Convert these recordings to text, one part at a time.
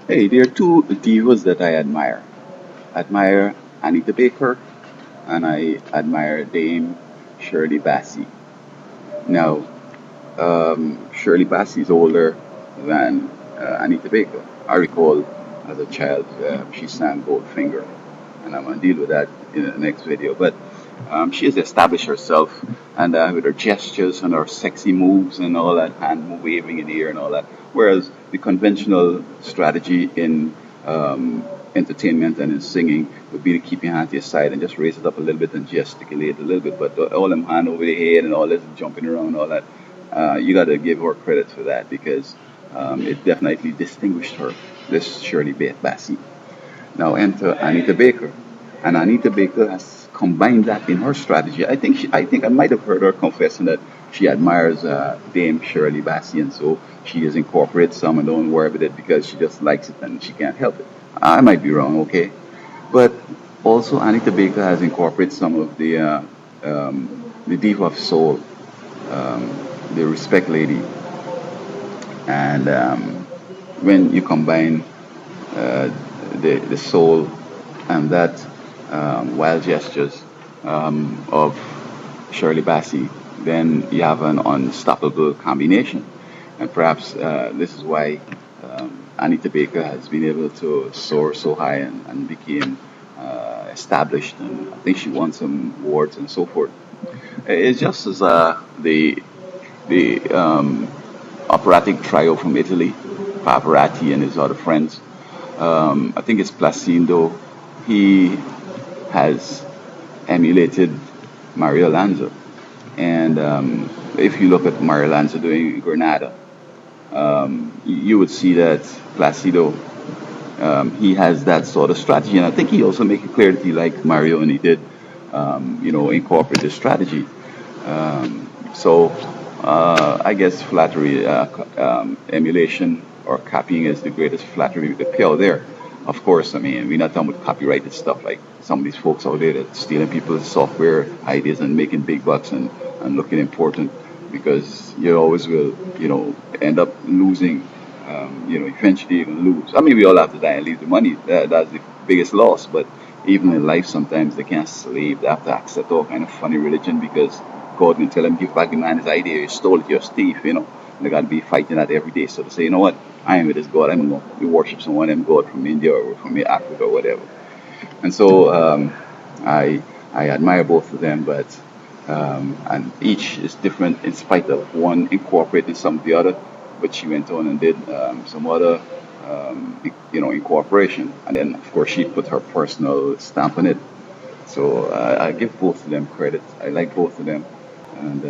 Hey, there are two divas that I admire. Admire Anita Baker and I admire Dame Shirley Bassey. Now, Shirley Bassey is older than Anita Baker. I recall as a child she sang Goldfinger, and I'm going to deal with that in the next video. But she has established herself, and with her gestures and her sexy moves and all that, hand waving in the air and all that. Whereas the conventional strategy in entertainment and in singing would be to keep your hand to your side and just raise it up a little bit and gesticulate a little bit. But all them hand over the head and all this jumping around and all that, you got to give her credit for that because it definitely distinguished her, this Shirley Bassey. Now enter Anita Baker, and Anita Baker has combined that in her strategy. I might have heard her confessing that she admires Dame Shirley Bassey, and so she has incorporated some and don't worry about it because she just likes it and she can't help it. I might be wrong, okay, but also Anita Baker has incorporated some of the diva of soul, the respect lady, and when you combine uh, the soul and that wild gestures of Shirley Bassey, then you have an unstoppable combination. And perhaps this is why Anita Baker has been able to soar so high and became established. And I think she won some awards and so forth. It's just as the operatic trio from Italy, Pavarotti and his other friends. I think it's Placido. He has emulated Mario Lanza. And if you look at Mario Lanza doing Granada, you would see that Placido, he has that sort of strategy. And I think he also make it clear that he liked Mario and he did, incorporate the strategy. So I guess flattery, emulation or copying is the greatest flattery we could pay out there. Of course, I mean, we're not talking about copyrighted stuff like some of these folks out there that stealing people's software ideas and making big bucks and looking important because you always will, end up losing. Eventually you're going to lose. I mean, we all have to die and leave the money. That's the biggest loss. But even in life, sometimes they can't slave. They have to accept all kind of funny religion because God can tell them, give back the man his idea. You stole it, you're a thief. They got to be fighting that every day. So to say, you know what? I am with this God. I'm going to worship someone, I'm God from India or from Africa or whatever. And so I admire both of them, but and each is different in spite of one incorporating some of the other. But she went on and did some other, incorporation, and then of course she put her personal stamp on it. So I give both of them credit. I like both of them, and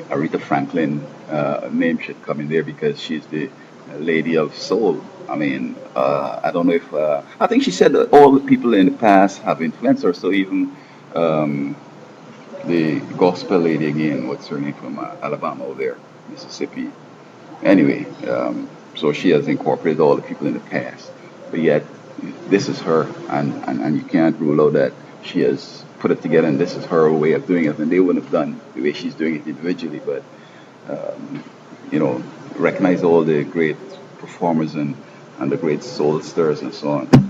Aretha Franklin name should come in there because she's the lady of soul. I mean, I don't know if I think she said that all the people in the past have influenced her. So even um, the gospel lady again, what's her name from Alabama over there, Mississippi. Anyway, so she has incorporated all the people in the past, but yet this is her, and you can't rule out that she has put it together, and this is her way of doing it, and they wouldn't have done the way she's doing it individually, but um, you know, recognize all the great performers and the great soul stirrers and so on.